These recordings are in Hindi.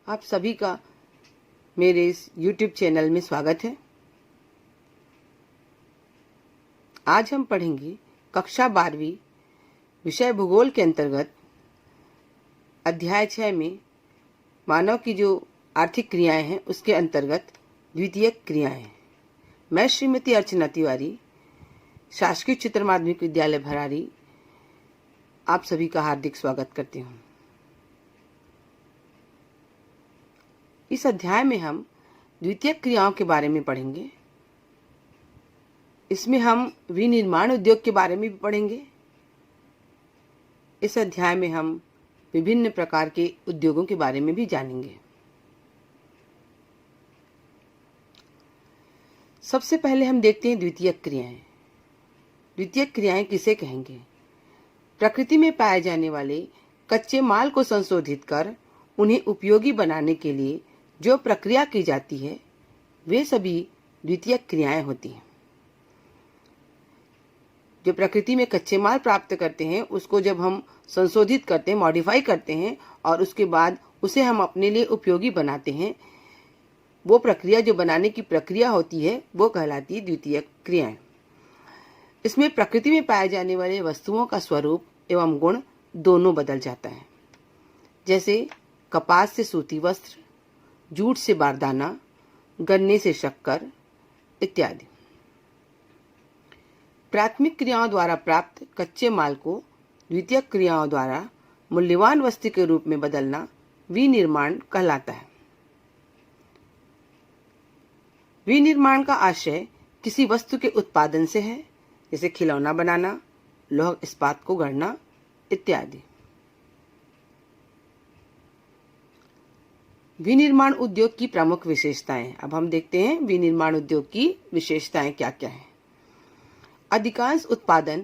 आप सभी का मेरे इस YouTube चैनल में स्वागत है। आज हम पढ़ेंगे कक्षा 12वीं विषय भूगोल के अंतर्गत अध्याय 6 में मानव की जो आर्थिक क्रियाएं हैं उसके अंतर्गत द्वितीयक क्रियाएं। मैं श्रीमती अर्चना तिवारी, शासकीय उच्चतर माध्यमिक विद्यालय भरारी, आप सभी का हार्दिक स्वागत करती हूँ। इस अध्याय में हम द्वितीयक क्रियाओं के बारे में पढ़ेंगे। इसमें हम विनिर्माण उद्योग के बारे में भी पढ़ेंगे। इस अध्याय में हम विभिन्न प्रकार के उद्योगों के बारे में भी जानेंगे। सबसे पहले हम देखते हैं द्वितीयक क्रियाएं। द्वितीयक क्रियाएं किसे कहेंगे? प्रकृति में पाए जाने वाले कच्चे माल को संशोधित कर उन्हें उपयोगी बनाने के लिए जो प्रक्रिया की जाती है वे सभी द्वितीयक क्रियाएं होती हैं। जो प्रकृति में कच्चे माल प्राप्त करते हैं उसको जब हम संशोधित करते हैं, मॉडिफाई करते हैं और उसके बाद उसे हम अपने लिए उपयोगी बनाते हैं, वो प्रक्रिया जो बनाने की प्रक्रिया होती है वो कहलाती है द्वितीयक क्रियाएं। इसमें प्रकृति में पाए जाने वाले वस्तुओं का स्वरूप एवं गुण दोनों बदल जाता है। जैसे कपास से सूती वस्त्र, जूट से बारदाना, गन्ने से शक्कर इत्यादि। प्राथमिक क्रियाओं द्वारा प्राप्त कच्चे माल को द्वितीयक क्रियाओं द्वारा मूल्यवान वस्तु के रूप में बदलना विनिर्माण कहलाता है। विनिर्माण का आशय किसी वस्तु के उत्पादन से है, जैसे खिलौना बनाना, लौह इस्पात को गढ़ना इत्यादि। विनिर्माण उद्योग की प्रमुख विशेषताएं। अब हम देखते हैं विनिर्माण उद्योग की विशेषताएं क्या क्या है। अधिकांश उत्पादन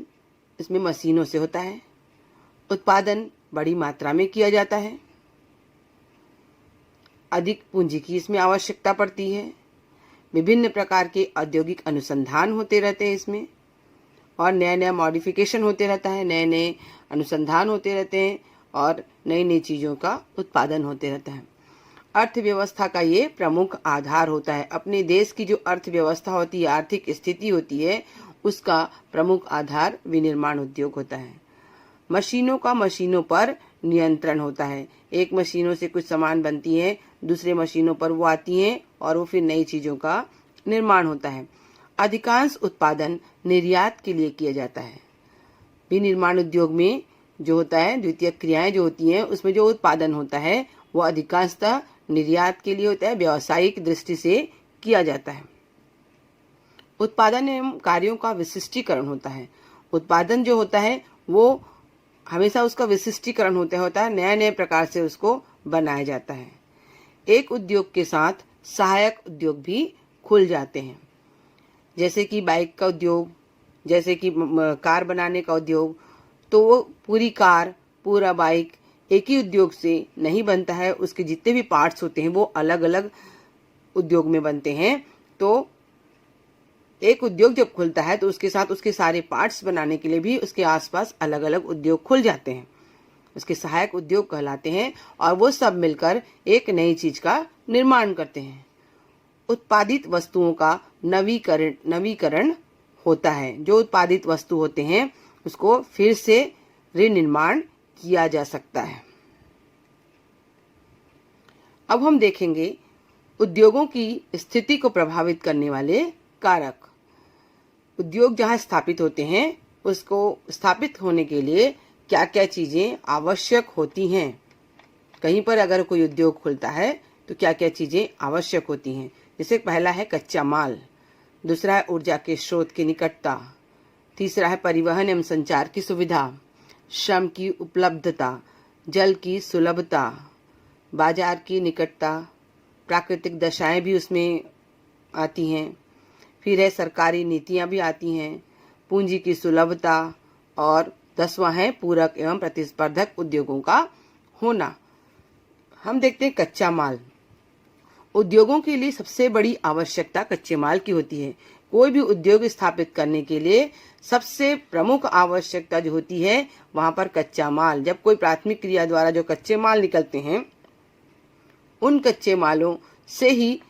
इसमें मशीनों से होता है। उत्पादन बड़ी मात्रा में किया जाता है। अधिक पूंजी की इसमें आवश्यकता पड़ती है। विभिन्न प्रकार के औद्योगिक अनुसंधान होते रहते हैं इसमें, और नया नया मॉडिफिकेशन होते रहता है, नए नए अनुसंधान होते रहते हैं और नई नई चीज़ों का उत्पादन होते रहता है। अर्थव्यवस्था का ये प्रमुख आधार होता है। अपने देश की जो अर्थव्यवस्था होती है, आर्थिक स्थिति होती है, उसका प्रमुख आधार विनिर्माण उद्योग होता है। मशीनों का मशीनों पर नियंत्रण होता है। एक मशीनों से कुछ सामान बनती है, दूसरे मशीनों पर वो आती हैं और वो फिर नई चीज़ों का निर्माण होता है। अधिकांश उत्पादन निर्यात के लिए किया जाता है। विनिर्माण उद्योग में जो होता है, द्वितीयक क्रियाएं जो होती हैं, उसमें जो उत्पादन होता है वो अधिकांशतः निर्यात के लिए होता है, व्यावसायिक दृष्टि से किया जाता है। उत्पादन एवं कार्यों का विशिष्टीकरण होता है। उत्पादन जो होता है वो हमेशा उसका विशिष्टीकरण होता है, नए नए प्रकार से उसको बनाया जाता है। एक उद्योग के साथ सहायक उद्योग भी खुल जाते हैं, जैसे कि बाइक का उद्योग, जैसे कि कार बनाने का उद्योग। तो वो पूरी कार, पूरा बाइक एक ही उद्योग से नहीं बनता है, उसके जितने भी पार्ट्स होते हैं वो अलग अलग उद्योग में बनते हैं। तो एक उद्योग जब खुलता है तो उसके साथ उसके सारे पार्ट्स बनाने के लिए भी उसके आसपास अलग अलग उद्योग खुल जाते हैं, उसके सहायक उद्योग कहलाते हैं, और वो सब मिलकर एक नई चीज का निर्माण करते हैं। उत्पादित वस्तुओं का नवीकरण होता है। जो उत्पादित वस्तु होते हैं उसको फिर से रिनिर्माण किया जा सकता है। अब हम देखेंगे उद्योगों की स्थिति को प्रभावित करने वाले कारक। उद्योग जहां स्थापित होते हैं उसको स्थापित होने के लिए क्या क्या चीजें आवश्यक होती हैं। कहीं पर अगर कोई उद्योग खुलता है तो क्या क्या चीजें आवश्यक होती हैं। जैसे पहला है कच्चा माल, दूसरा है ऊर्जा के स्रोत की निकटता, तीसरा है परिवहन एवं संचार की सुविधा, श्रम की उपलब्धता, जल की सुलभता, बाजार की निकटता, प्राकृतिक दशाएं भी उसमें आती हैं, फिर है सरकारी नीतियां भी आती हैं, पूंजी की सुलभता, और 10वां है पूरक एवं प्रतिस्पर्धक उद्योगों का होना। हम देखते हैं कच्चा माल। उद्योगों के लिए सबसे बड़ी आवश्यकता कच्चे माल की होती है। कोई भी उद्योग स्थापित करने के लिए सबसे प्रमुख आवश्यकता जो होती है वहां पर कच्चा माल। जब कोई प्राथमिक क्रिया द्वारा जो कच्चे माल निकलते हैं उन कच्चे मालों से ही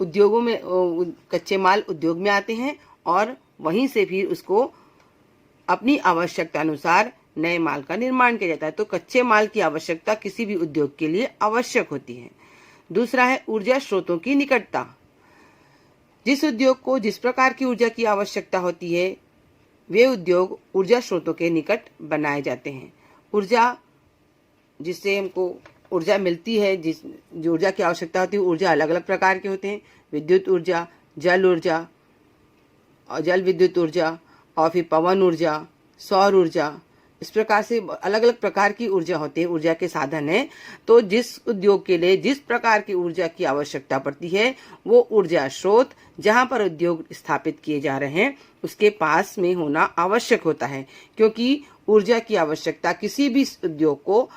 उद्योगों में कच्चे माल उद्योग में आते हैं और वहीं से फिर उसको अपनी आवश्यकता अनुसार नए माल का निर्माण किया जाता है। तो कच्चे माल की आवश्यकता किसी भी उद्योग के लिए आवश्यक होती है। दूसरा है ऊर्जा स्रोतों की निकटता। जिस उद्योग को जिस प्रकार की ऊर्जा की आवश्यकता होती है वे उद्योग ऊर्जा स्रोतों के निकट बनाए जाते हैं। ऊर्जा जिससे हमको ऊर्जा मिलती है, जो ऊर्जा की आवश्यकता होती है, ऊर्जा अलग अलग प्रकार के होते हैं। विद्युत ऊर्जा, जल ऊर्जा और जल विद्युत ऊर्जा, और फिर पवन ऊर्जा, सौर ऊर्जा, इस प्रकार से अलग अलग प्रकार की ऊर्जा होती है, ऊर्जा के साधन है। तो जिस उद्योग के लिए जिस प्रकार की ऊर्जा की आवश्यकता पड़ती है वो ऊर्जा स्रोत जहां पर उद्योग स्थापित किए जा रहे हैं उसके पास में होना आवश्यक होता है, क्योंकि ऊर्जा की आवश्यकता किसी भी उद्योग को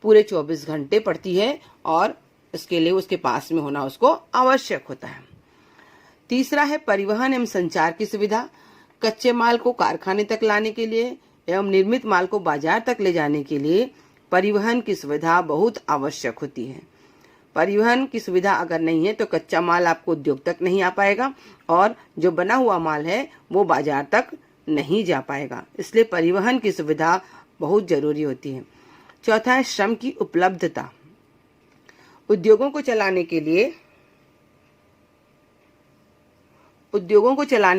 पूरे 24 घंटे पड़ती है और इसके लिए उसके पास में होना उसको आवश्यक होता है। तीसरा है परिवहन एवं संचार की सुविधा। कच्चे माल को कारखाने तक लाने के लिए एवं निर्मित माल को बाजार तक ले जाने के लिए परिवहन की सुविधा बहुत आवश्यक होती है। परिवहन की सुविधा अगर नहीं है तो कच्चा माल आपको उद्योग तक नहीं आ पाएगा और जो बना हुआ माल है वो बाजार तक नहीं जा पाएगा। इसलिए परिवहन की सुविधा बहुत जरूरी होती है। चौथा है श्रम की उपलब्धता। उद्योगों को चलाने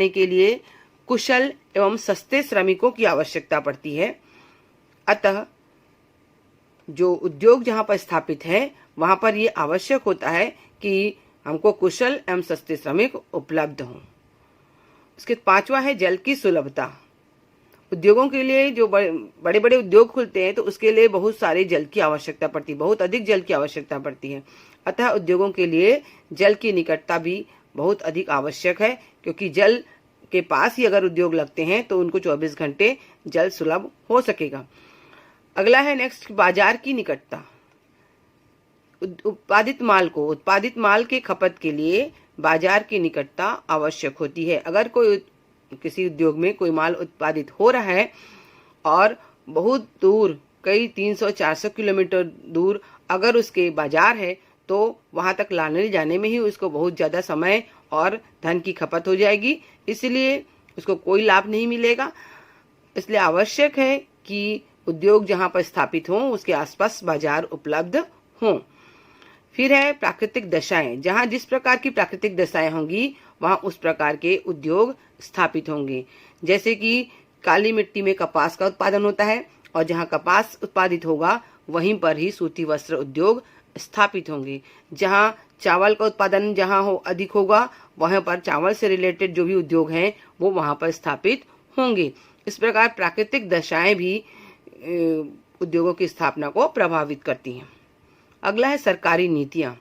के लिए कुशल एवं सस्ते श्रमिकों की आवश्यकता पड़ती है। अतः जो उद्योग जहां पर स्थापित है वहां पर ये आवश्यक होता है कि हमको कुशल एवं सस्ते श्रमिक उपलब्ध हों। इसके पांचवा है जल की सुलभता। उद्योगों के लिए जो बड़े बड़े उद्योग खुलते हैं तो उसके लिए बहुत सारे जल की आवश्यकता पड़ती है, बहुत अधिक जल की आवश्यकता पड़ती है। अतः उद्योगों के लिए जल की निकटता भी बहुत अधिक आवश्यक है, क्योंकि जल के पास ही अगर उद्योग लगते हैं तो उनको 24 घंटे जल सुलभ हो सकेगा। अगला है नेक्स्ट बाजार की निकटता। उत्पादित माल के खपत के लिए बाजार की निकटता आवश्यक होती है। अगर किसी उद्योग में कोई माल उत्पादित हो रहा है और बहुत दूर कई 300-400 किलोमीटर दूर अगर उसके बाजार है तो वहां तक लाने जाने में ही उसको बहुत ज्यादा समय और धन की खपत हो जाएगी, इसलिए उसको कोई लाभ नहीं मिलेगा। इसलिए आवश्यक है कि उद्योग जहां पर स्थापित हों उसके आसपास बाजार उपलब्ध हों। फिर है प्राकृतिक दशाएं। जहां जिस प्रकार की प्राकृतिक दशाएं होंगी वहां उस प्रकार के उद्योग स्थापित होंगे। जैसे कि काली मिट्टी में कपास का उत्पादन होता है और जहां कपास उत्पादित होगा वहीं पर ही सूती वस्त्र उद्योग स्थापित होंगे। जहां चावल का उत्पादन अधिक होगा वहां पर चावल से रिलेटेड जो भी उद्योग हैं वो वहां पर स्थापित होंगे। इस प्रकार प्राकृतिक दशाएं भी उद्योगों की स्थापना को प्रभावित करती हैं। अगला है सरकारी नीतियां।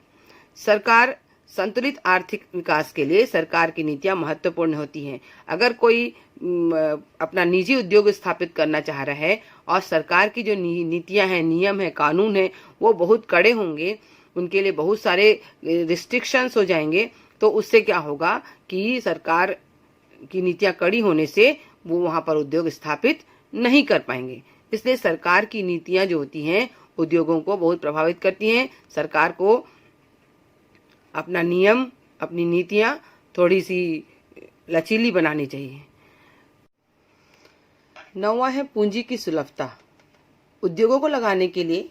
सरकार संतुलित आर्थिक विकास के लिए सरकार की नीतियां महत्वपूर्ण होती हैं। अगर कोई अपना निजी उद्योग स्थापित करना चाह रहा है और सरकार की जो नीतियां हैं, नियम है, कानून है वो बहुत कड़े होंगे, उनके लिए बहुत सारे रिस्ट्रिक्शंस हो जाएंगे, तो उससे क्या होगा कि सरकार की नीतियां कड़ी होने से वो वहां पर उद्योग स्थापित नहीं कर पाएंगे। इसलिए सरकार की नीतियां जो होती हैं उद्योगों को बहुत प्रभावित करती हैं। सरकार को अपना नियम, अपनी नीतियां थोड़ी सी लचीली बनानी चाहिए। 9वां है पूंजी की सुलभता। उद्योगों को लगाने के लिए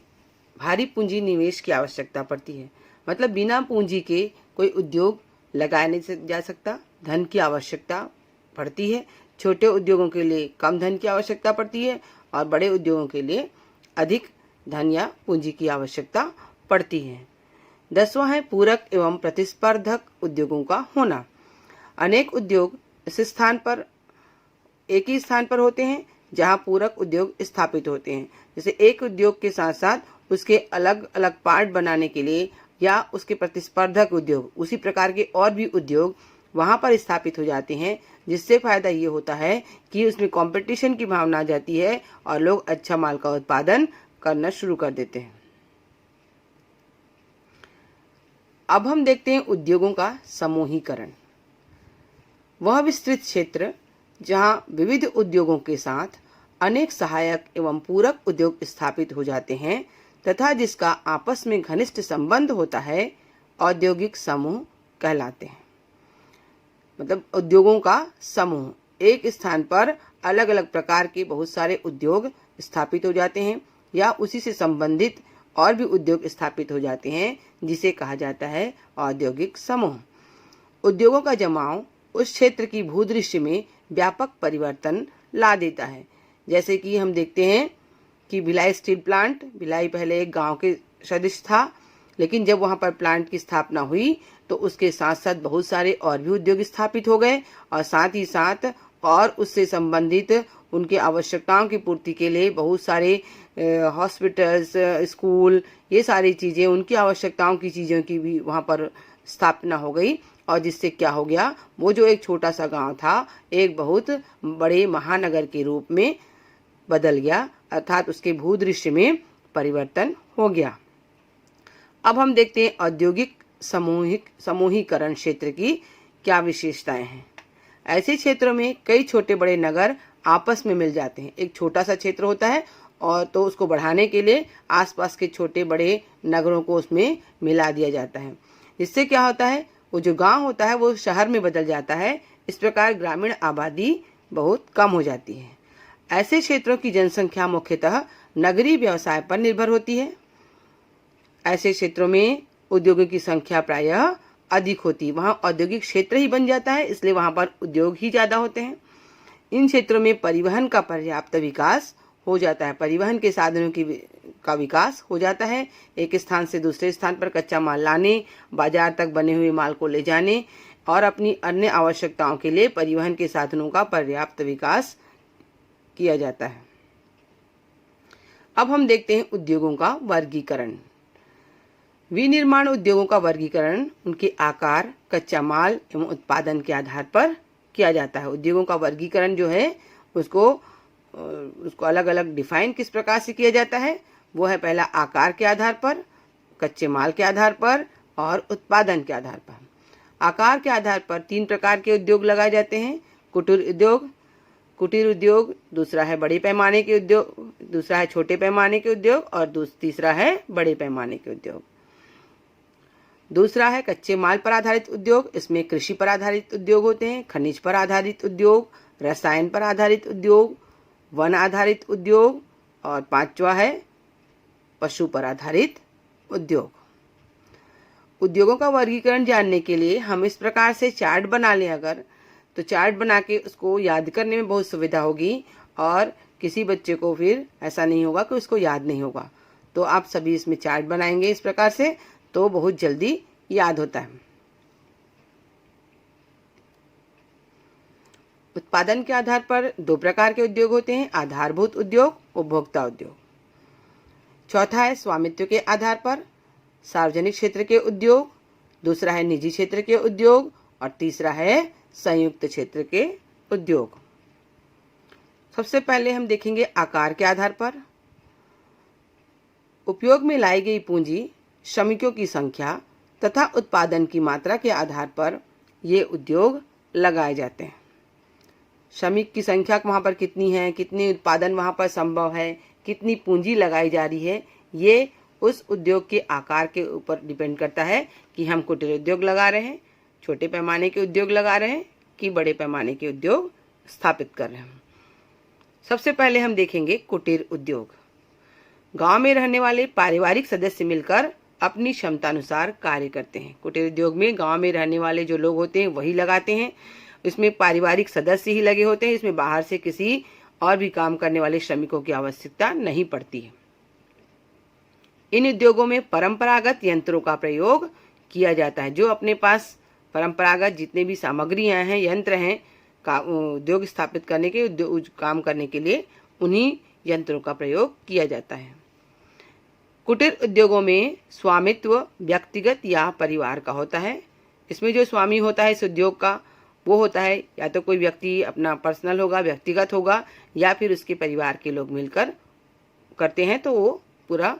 भारी पूंजी निवेश की आवश्यकता पड़ती है। मतलब बिना पूंजी के कोई उद्योग लगाया नहीं जा सकता, धन की आवश्यकता पड़ती है। छोटे उद्योगों के लिए कम धन की आवश्यकता पड़ती है और बड़े उद्योगों के लिए अधिक धन या पूंजी की आवश्यकता पड़ती है। 10वां है पूरक एवं प्रतिस्पर्धक उद्योगों का होना। अनेक उद्योग एक ही स्थान पर होते हैं जहां पूरक उद्योग स्थापित होते हैं। जैसे एक उद्योग के साथ साथ उसके अलग अलग पार्ट बनाने के लिए या उसके प्रतिस्पर्धक उद्योग, उसी प्रकार के और भी उद्योग वहां पर स्थापित हो जाते हैं, जिससे फायदा ये होता है कि उसमें कंपटीशन की भावना आ जाती है और लोग अच्छा माल का उत्पादन करना शुरू कर देते हैं। अब हम देखते हैं उद्योगों का समूहीकरण। वह विस्तृत क्षेत्र जहां विविध उद्योगों के साथ अनेक सहायक एवं पूरक उद्योग स्थापित हो जाते हैं, तथा जिसका आपस में घनिष्ठ संबंध होता है औद्योगिक समूह कहलाते हैं। मतलब उद्योगों का समूह, एक स्थान पर अलग अलग प्रकार के बहुत सारे उद्योग स्थापित हो जाते हैं या उसी से संबंधित और भी उद्योग स्थापित हो जाते हैं, जिसे कहा जाता है औद्योगिक समूह। उद्योगों का जमाव उस क्षेत्र की भूदृश्य में व्यापक परिवर्तन ला देता है। जैसे कि हम देखते हैं कि भिलाई स्टील प्लांट, भिलाई पहले एक गांव के सदृश था, लेकिन जब वहां पर प्लांट की स्थापना हुई तो उसके साथ साथ बहुत सारे और भी उद्योग स्थापित हो गए और साथ ही साथ और उससे संबंधित उनकी आवश्यकताओं की पूर्ति के लिए बहुत सारे हॉस्पिटल्स, स्कूल, ये सारी चीज़ें, उनकी आवश्यकताओं की चीज़ों की भी वहाँ पर स्थापना हो गई। और जिससे क्या हो गया, वो जो एक छोटा सा गांव था एक बहुत बड़े महानगर के रूप में बदल गया, अर्थात उसके भूदृश्य में परिवर्तन हो गया। अब हम देखते हैं औद्योगिक समूहीकरण क्षेत्र की क्या विशेषताएं हैं। ऐसे क्षेत्रों में कई छोटे बड़े नगर आपस में मिल जाते हैं। एक छोटा सा क्षेत्र होता है और तो उसको बढ़ाने के लिए आसपास के छोटे बड़े नगरों को उसमें मिला दिया जाता है। इससे क्या होता है, वो जो गांव होता है वो शहर में बदल जाता है। इस प्रकार ग्रामीण आबादी बहुत कम हो जाती है। ऐसे क्षेत्रों की जनसंख्या मुख्यतः नगरीय व्यवसाय पर निर्भर होती है। ऐसे क्षेत्रों में उद्योगों की संख्या प्रायः अधिक होती है। वहाँ औद्योगिक क्षेत्र ही बन जाता है, इसलिए वहाँ पर उद्योग ही ज़्यादा होते हैं। इन क्षेत्रों में परिवहन का पर्याप्त विकास हो जाता है। परिवहन के साधनों का विकास हो जाता है। एक स्थान से दूसरे स्थान पर कच्चा माल लाने, बाजार तक बने हुए माल को ले जाने और अपनी अन्य आवश्यकताओं के लिए परिवहन के साधनों का पर्याप्त विकास किया जाता है। अब हम देखते हैं उद्योगों का वर्गीकरण। विनिर्माण उद्योगों का वर्गीकरण उनके आकार, कच्चा माल एवं उत्पादन के आधार पर किया जाता है। उद्योगों का वर्गीकरण जो है उसको अलग अलग डिफाइन किस प्रकार से किया जाता है, वो है पहला आकार के आधार पर, कच्चे माल के आधार पर और उत्पादन के आधार पर। आकार के आधार पर 3 प्रकार के उद्योग लगाए जाते हैं। कुटीर उद्योग, दूसरा है बड़े पैमाने के उद्योग, दूसरा है छोटे पैमाने के उद्योग और तीसरा है बड़े पैमाने के उद्योग। दूसरा है कच्चे माल पर आधारित उद्योग। इसमें कृषि पर आधारित उद्योग होते हैं, खनिज पर आधारित उद्योग, रसायन पर आधारित उद्योग, वन आधारित उद्योग और 5वां है पशु पर आधारित उद्योग। उद्योगों का वर्गीकरण जानने के लिए हम इस प्रकार से चार्ट बना लें अगर, तो चार्ट बना के उसको याद करने में बहुत सुविधा होगी और किसी बच्चे को फिर ऐसा नहीं होगा कि उसको याद नहीं होगा। तो आप सभी इसमें चार्ट बनाएंगे इस प्रकार से तो बहुत जल्दी याद होता है। उत्पादन के आधार पर 2 प्रकार के उद्योग होते हैं, आधारभूत उद्योग, उपभोक्ता उद्योग। चौथा है स्वामित्व के आधार पर सार्वजनिक क्षेत्र के उद्योग, दूसरा है निजी क्षेत्र के उद्योग और तीसरा है संयुक्त क्षेत्र के उद्योग। सबसे पहले हम देखेंगे आकार के आधार पर। उपयोग में लाई गई पूंजी, श्रमिकों की संख्या तथा उत्पादन की मात्रा के आधार पर ये उद्योग लगाए जाते हैं। श्रमिक की संख्या वहाँ पर कितनी है, कितनी उत्पादन वहाँ पर संभव है, कितनी पूंजी लगाई जा रही है, ये उस उद्योग के आकार के ऊपर डिपेंड करता है कि हम कुटीर उद्योग लगा रहे हैं, छोटे पैमाने के उद्योग लगा रहे हैं कि बड़े पैमाने के उद्योग स्थापित कर रहे हैं। सबसे पहले हम देखेंगे कुटीर उद्योग। गांव में रहने वाले पारिवारिक सदस्य मिलकर अपनी क्षमता अनुसार कार्य करते हैं। कुटीर उद्योग में गांव में रहने वाले जो लोग होते हैं वही लगाते हैं। इसमें पारिवारिक सदस्य ही लगे होते हैं। इसमें बाहर से किसी और भी काम करने वाले श्रमिकों की आवश्यकता नहीं पड़ती है। इन उद्योगों में परंपरागत यंत्रों का प्रयोग किया जाता है। जो अपने पास परंपरागत जितने भी सामग्रियां हैं, यंत्र हैं, उद्योग स्थापित करने के, काम करने के लिए उन्हीं यंत्रों का प्रयोग किया जाता है। कुटीर उद्योगों में स्वामित्व व्यक्तिगत या परिवार का होता है। इसमें जो स्वामी होता है इस उद्योग का वो होता है या तो कोई व्यक्ति अपना पर्सनल होगा, व्यक्तिगत होगा, या फिर उसके परिवार के लोग मिलकर करते हैं तो वो पूरा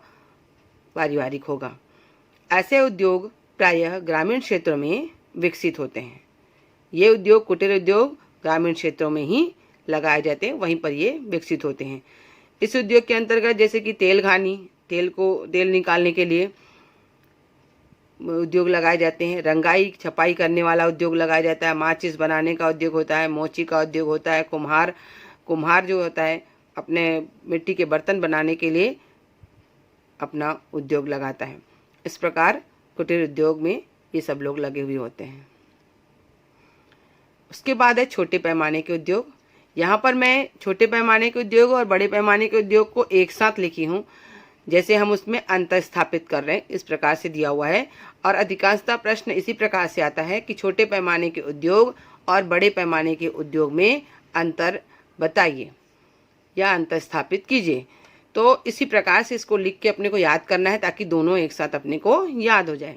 पारिवारिक होगा। ऐसे उद्योग प्रायः ग्रामीण क्षेत्रों में विकसित होते हैं। ये उद्योग, कुटीर उद्योग ग्रामीण क्षेत्रों में ही लगाए जाते हैं, वहीं पर ये विकसित होते हैं। इस उद्योग के अंतर्गत जैसे कि तेल घानी, तेल निकालने के लिए उद्योग लगाए जाते हैं। रंगाई छपाई करने वाला उद्योग लगाया जाता है। माचिस बनाने का उद्योग होता है। मोची का उद्योग होता है। कुम्हार जो होता है अपने मिट्टी के बर्तन बनाने के लिए अपना उद्योग लगाता है। इस प्रकार कुटीर उद्योग में ये सब लोग लगे हुए होते हैं। उसके बाद है छोटे पैमाने के उद्योग। यहाँ पर मैं छोटे पैमाने के उद्योग और बड़े पैमाने के उद्योग को एक साथ लिखी हूँ, जैसे हम उसमें अंतर स्थापित कर रहे हैं, इस प्रकार से दिया हुआ है। और अधिकांशतः प्रश्न इसी प्रकार से आता है कि छोटे पैमाने के उद्योग और बड़े पैमाने के उद्योग में अंतर बताइए या अंतर स्थापित कीजिए। तो इसी प्रकार से इसको लिख के अपने को याद करना है ताकि दोनों एक साथ अपने को याद हो जाए।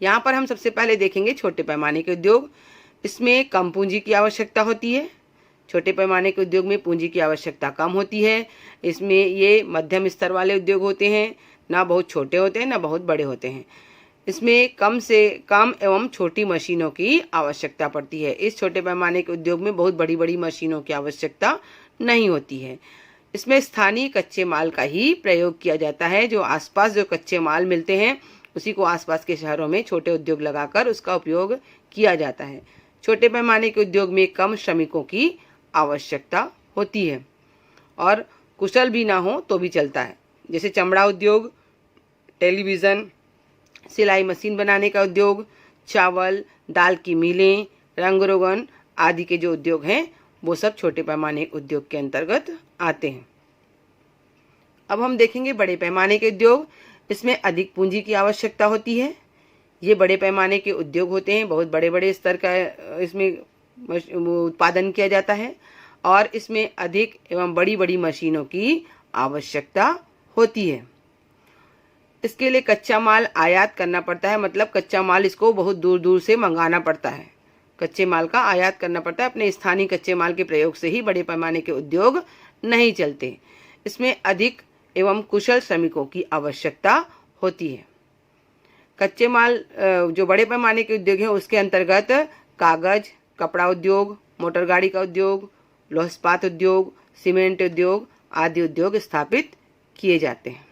यहाँ पर हम सबसे पहले देखेंगे छोटे पैमाने के उद्योग। इसमें कम पूंजी की आवश्यकता होती है। छोटे पैमाने के उद्योग में पूंजी की आवश्यकता कम होती है। इसमें ये मध्यम स्तर वाले उद्योग होते हैं, ना बहुत छोटे होते हैं ना बहुत बड़े होते हैं। इसमें कम से कम एवं छोटी मशीनों की आवश्यकता पड़ती है। इस छोटे पैमाने के उद्योग में बहुत बड़ी बड़ी मशीनों की आवश्यकता नहीं होती है। इसमें स्थानीय कच्चे माल का ही प्रयोग किया जाता है। जो आसपास जो कच्चे माल मिलते हैं उसी को आसपास के शहरों में छोटे उद्योग लगाकर उसका उपयोग किया जाता है। छोटे पैमाने के उद्योग में कम श्रमिकों की आवश्यकता होती है और कुशल भी ना हो तो भी चलता है। जैसे चमड़ा उद्योग, टेलीविज़न, सिलाई मशीन बनाने का उद्योग, चावल दाल की मिलें, रंग रोगन आदि के जो उद्योग हैं वो सब छोटे पैमाने उद्योग के अंतर्गत आते हैं। अब हम देखेंगे बड़े पैमाने के उद्योग। इसमें अधिक पूंजी की आवश्यकता होती है। ये बड़े पैमाने के उद्योग होते हैं, बहुत बड़े बड़े स्तर का इसमें उत्पादन किया जाता है और इसमें अधिक एवं बड़ी बड़ी मशीनों की आवश्यकता होती है। इसके लिए कच्चा माल आयात करना पड़ता है, मतलब कच्चा माल इसको बहुत दूर दूर से मंगाना पड़ता है। कच्चे माल का आयात करना पड़ता है। अपने स्थानीय कच्चे माल के प्रयोग से ही बड़े पैमाने के उद्योग नहीं चलते। इसमें अधिक एवं कुशल श्रमिकों की आवश्यकता होती है। कच्चे माल जो बड़े पैमाने के उद्योग हैं उसके अंतर्गत कागज, कपड़ा उद्योग, मोटर गाड़ी का उद्योग, लौह इस्पात उद्योग, सीमेंट उद्योग आदि उद्योग स्थापित किए जाते हैं।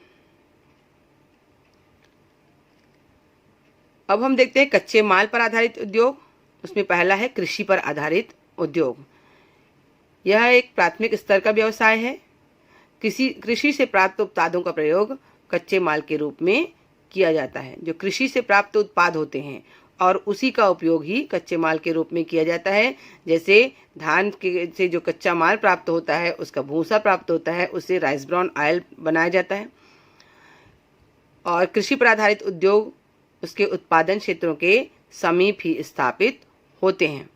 अब हम देखते हैं कच्चे माल पर आधारित उद्योग। उसमें पहला है कृषि पर आधारित उद्योग। यह एक प्राथमिक स्तर का व्यवसाय है। कृषि से प्राप्त उत्पादों का प्रयोग कच्चे माल के रूप में किया जाता है। जो कृषि से प्राप्त उत्पाद होते हैं और उसी का उपयोग ही कच्चे माल के रूप में किया जाता है। जैसे धान के से जो कच्चा माल प्राप्त होता है उसका भूसा प्राप्त होता है, उससे राइस ब्राउन ऑयल बनाया जाता है। और कृषि पर आधारित उद्योग उसके उत्पादन क्षेत्रों के समीप ही स्थापित होते हैं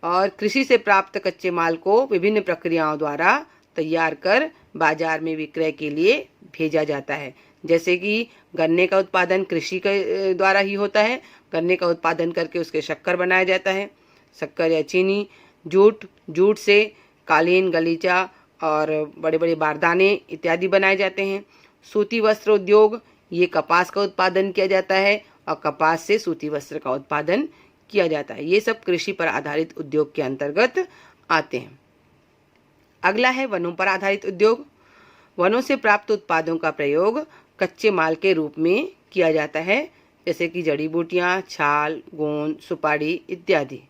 और कृषि से प्राप्त कच्चे माल को विभिन्न प्रक्रियाओं द्वारा तैयार कर बाजार में विक्रय के लिए भेजा जाता है। जैसे कि गन्ने का उत्पादन कृषि के द्वारा ही होता है। गन्ने का उत्पादन करके उसके शक्कर बनाया जाता है, शक्कर या चीनी। जूट से कालीन, गलीचा और बड़े बड़े बारदाने इत्यादि बनाए जाते हैं। सूती वस्त्र उद्योग, ये कपास का उत्पादन किया जाता है और कपास से सूती वस्त्र का उत्पादन किया जाता है। ये सब कृषि पर आधारित उद्योग के अंतर्गत आते हैं। अगला है वनों पर आधारित उद्योग। वनों से प्राप्त उत्पादों का प्रयोग कच्चे माल के रूप में किया जाता है, जैसे कि जड़ी बूटियां, छाल, गोंद, सुपारी इत्यादि।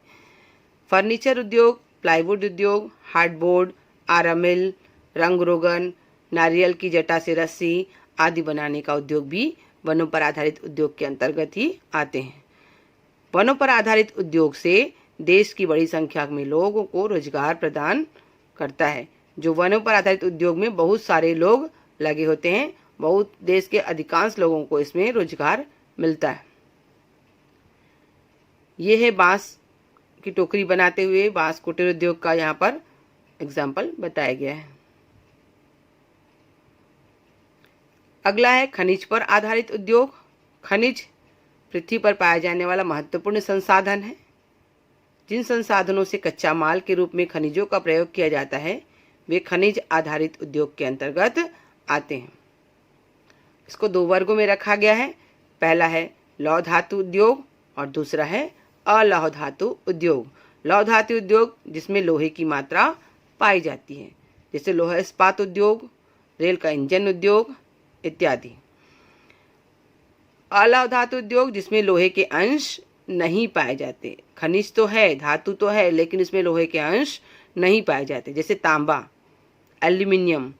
फर्नीचर उद्योग, प्लाईवुड उद्योग, हार्डबोर्ड, आरा मिल, रंग रोगन, नारियल की जटा से रस्सी आदि बनाने का उद्योग भी वनों पर आधारित उद्योग के अंतर्गत ही आते हैं। वनों पर आधारित उद्योग से देश की बड़ी संख्या में लोगों को रोजगार प्रदान करता है। जो वनों पर आधारित उद्योग में बहुत सारे लोग लगे होते हैं, बहुत देश के अधिकांश लोगों को इसमें रोजगार मिलता है। ये है बांस की टोकरी बनाते हुए बांस कुटीर उद्योग का यहाँ पर एग्जाम्पल बताया गया है। अगला है खनिज पर आधारित उद्योग। खनिज पृथ्वी पर पाया जाने वाला महत्वपूर्ण संसाधन है। जिन संसाधनों से कच्चा माल के रूप में खनिजों का प्रयोग किया जाता है वे खनिज आधारित उद्योग के अंतर्गत आते हैं। इसको दो वर्गों में रखा गया है। पहला है लौह धातु उद्योग और दूसरा है अलौह धातु उद्योग। लौह धातु उद्योग जिसमें लोहे की मात्रा पाई जाती है, जैसे लोहा इस्पात उद्योग, रेल का इंजन उद्योग इत्यादि। अलौह धातु उद्योग जिसमें लोहे के अंश नहीं पाए जाते। खनिज तो है, धातु तो है, लेकिन इसमें लोहे के अंश नहीं पाए जाते, जैसे तांबा, एल्यूमिनियम।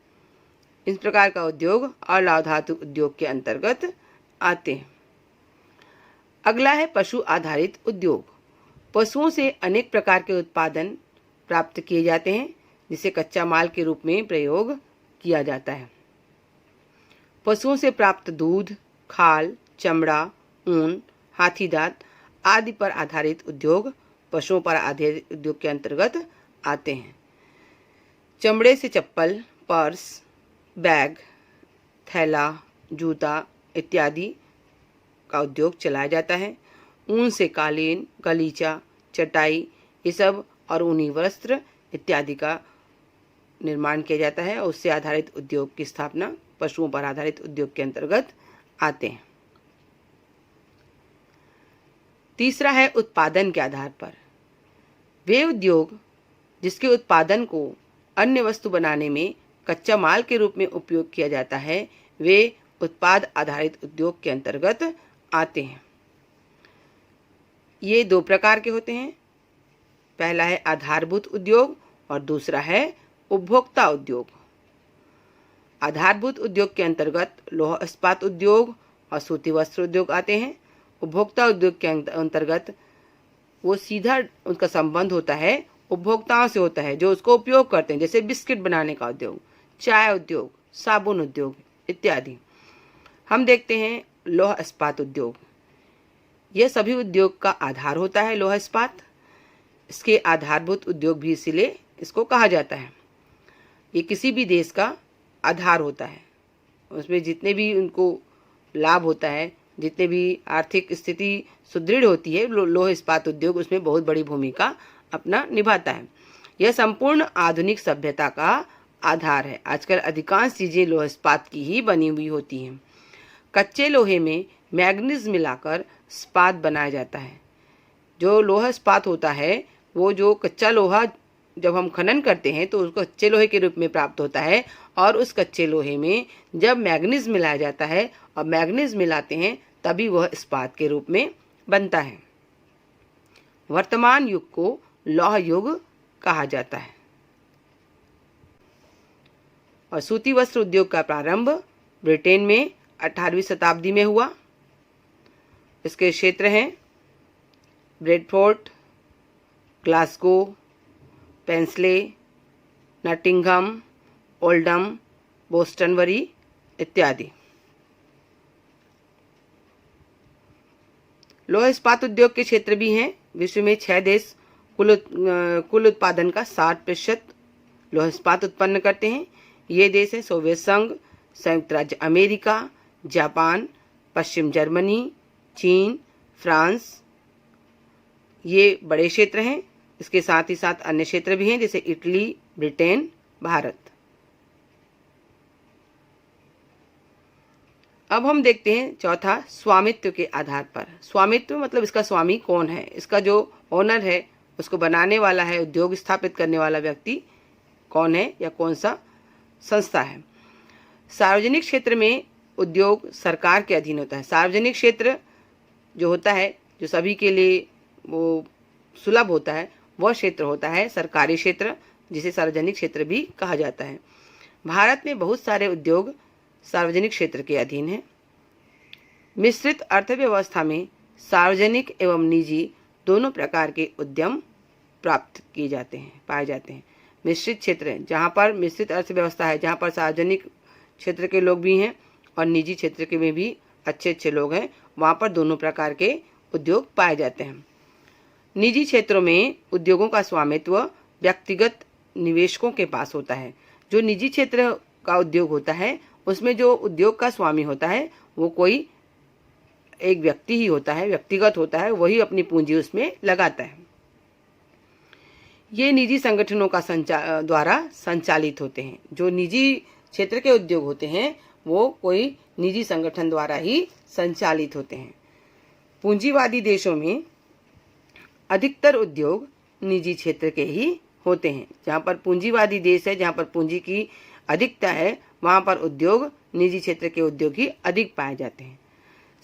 इस प्रकार का उद्योग अलौह धातु उद्योग के अंतर्गत आते हैं। अगला है पशु आधारित उद्योग। पशुओं से अनेक प्रकार के उत्पादन प्राप्त किए जाते हैं, जिसे कच्चा माल के रूप में प्रयोग किया जाता है। पशुओं से प्राप्त दूध, खाल, चमड़ा, ऊन, हाथी दांत आदि पर आधारित उद्योग पशुओं पर आधारित उद्योग के अंतर्गत आते हैं। चमड़े से चप्पल, पर्स, बैग, थैला, जूता इत्यादि का उद्योग चलाया जाता है। ऊन से कालीन, गलीचा, चटाई ये सब और ऊनी वस्त्र इत्यादि का निर्माण किया जाता है और उससे आधारित उद्योग की स्थापना पशुओं पर आधारित उद्योग के अंतर्गत आते हैं। तीसरा है उत्पादन के आधार पर। वे उद्योग जिसके उत्पादन को अन्य वस्तु बनाने में कच्चा माल के रूप में उपयोग किया जाता है, वे उत्पाद आधारित उद्योग के अंतर्गत आते हैं। ये दो प्रकार के होते हैं। पहला है आधारभूत उद्योग और दूसरा है उपभोक्ता उद्योग। आधारभूत उद्योग के अंतर्गत लौह इस्पात उद्योग और सूती वस्त्र उद्योग आते हैं। उपभोक्ता उद्योग के अंतर्गत वो सीधा उनका संबंध होता है उपभोक्ताओं से होता है, जो उसको उपयोग करते हैं, जैसे बिस्किट बनाने का उद्योग, चाय उद्योग, साबुन उद्योग इत्यादि। हम देखते हैं लौह इस्पात उद्योग। यह सभी उद्योग का आधार होता है लौह इस्पात। इसके आधारभूत उद्योग भी इसीलिए इसको कहा जाता है। ये किसी भी देश का आधार होता है। उसमें जितने भी उनको लाभ होता है, जितने भी आर्थिक स्थिति सुदृढ़ होती है, लौह इस्पात उद्योग उसमें बहुत बड़ी भूमिका अपना निभाता है। यह संपूर्ण आधुनिक सभ्यता का आधार है। आजकल अधिकांश चीज़ें लौह इस्पात की ही बनी हुई होती हैं। कच्चे लोहे में मैग्नीज मिलाकर इस्पात बनाया जाता है। जो लोहा इस्पात होता है, वो जो कच्चा लोहा जब हम खनन करते हैं तो उसको कच्चे लोहे के रूप में प्राप्त होता है और उस कच्चे लोहे में जब मैग्नीज मिलाया जाता है और मैग्नीज मिलाते हैं तभी वह इस्पात के रूप में बनता है। वर्तमान युग को लौह युग कहा जाता है। और सूती वस्त्र उद्योग का प्रारंभ ब्रिटेन में 18वीं शताब्दी में हुआ। इसके क्षेत्र हैं ब्रेडफोर्ड, ग्लासगो, पेंसले, नटिंघम, ओल्डम, बोस्टनबरी इत्यादि। लौह इस्पात उद्योग के क्षेत्र भी हैं। विश्व में 6 देश कुल उत्पादन का 60% लौह इस्पात उत्पन्न करते हैं। ये देश हैं सोवियत संघ, संयुक्त राज्य अमेरिका, जापान, पश्चिम जर्मनी, चीन, फ्रांस। ये बड़े क्षेत्र हैं। इसके साथ ही साथ अन्य क्षेत्र भी हैं, जैसे इटली, ब्रिटेन, भारत। अब हम देखते हैं चौथा, स्वामित्व के आधार पर। स्वामित्व मतलब इसका स्वामी कौन है, इसका जो ओनर है, उसको बनाने वाला है, उद्योग स्थापित करने वाला व्यक्ति कौन है या कौन सा संस्था है। सार्वजनिक क्षेत्र में उद्योग सरकार के अधीन होता है। सार्वजनिक क्षेत्र जो होता है, जो सभी के लिए वो सुलभ होता है, वह क्षेत्र होता है सरकारी क्षेत्र, जिसे सार्वजनिक क्षेत्र भी कहा जाता है। भारत में बहुत सारे उद्योग सार्वजनिक क्षेत्र के अधीन हैं। मिश्रित अर्थव्यवस्था में सार्वजनिक एवं निजी दोनों प्रकार के उद्यम प्राप्त किए जाते हैं, पाए जाते हैं। मिश्रित क्षेत्र जहाँ पर मिश्रित अर्थव्यवस्था है, जहाँ पर सार्वजनिक क्षेत्र के लोग भी हैं और निजी क्षेत्र के में भी अच्छे लोग हैं, वहाँ पर दोनों प्रकार के उद्योग पाए जाते हैं। निजी क्षेत्रों में उद्योगों का स्वामित्व व्यक्तिगत निवेशकों के पास होता है। जो निजी क्षेत्र का उद्योग होता है, उसमें जो उद्योग का स्वामी होता है वो कोई एक व्यक्ति ही होता है, व्यक्तिगत होता है, वही अपनी पूंजी उसमें लगाता है। ये निजी संगठनों का द्वारा संचालित होते हैं। जो निजी क्षेत्र के उद्योग होते हैं वो कोई निजी संगठन द्वारा ही संचालित होते हैं। पूंजीवादी देशों में अधिकतर उद्योग निजी क्षेत्र के ही होते हैं। जहाँ पर पूंजीवादी देश है, जहाँ पर पूंजी की अधिकता है, वहाँ पर उद्योग निजी क्षेत्र के उद्योग ही अधिक पाए जाते हैं।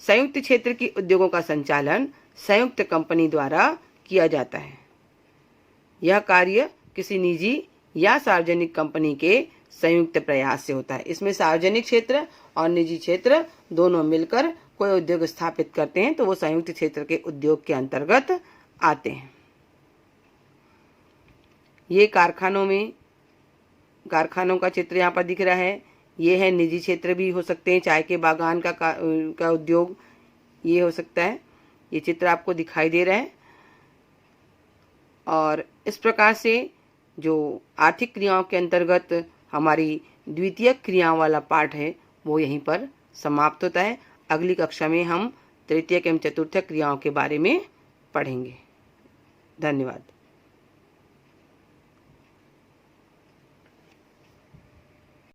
संयुक्त क्षेत्र की उद्योगों का संचालन संयुक्त कंपनी द्वारा किया जाता है। यह कार्य किसी निजी या सार्वजनिक कंपनी के संयुक्त प्रयास से होता है। इसमें सार्वजनिक क्षेत्र और निजी क्षेत्र दोनों मिलकर कोई उद्योग स्थापित करते हैं तो वो संयुक्त क्षेत्र के उद्योग के अंतर्गत आते हैं। ये कारखानों का चित्र यहाँ पर दिख रहा है। ये है निजी क्षेत्र भी हो सकते हैं, चाय के बागान का उद्योग ये हो सकता है। ये चित्र आपको दिखाई दे रहा है। और इस प्रकार से जो आर्थिक क्रियाओं के अंतर्गत हमारी द्वितीयक क्रियाओं वाला पाठ है वो यहीं पर समाप्त होता है। अगली कक्षा में हम तृतीयक एवं चतुर्थक क्रियाओं के बारे में पढ़ेंगे। धन्यवाद।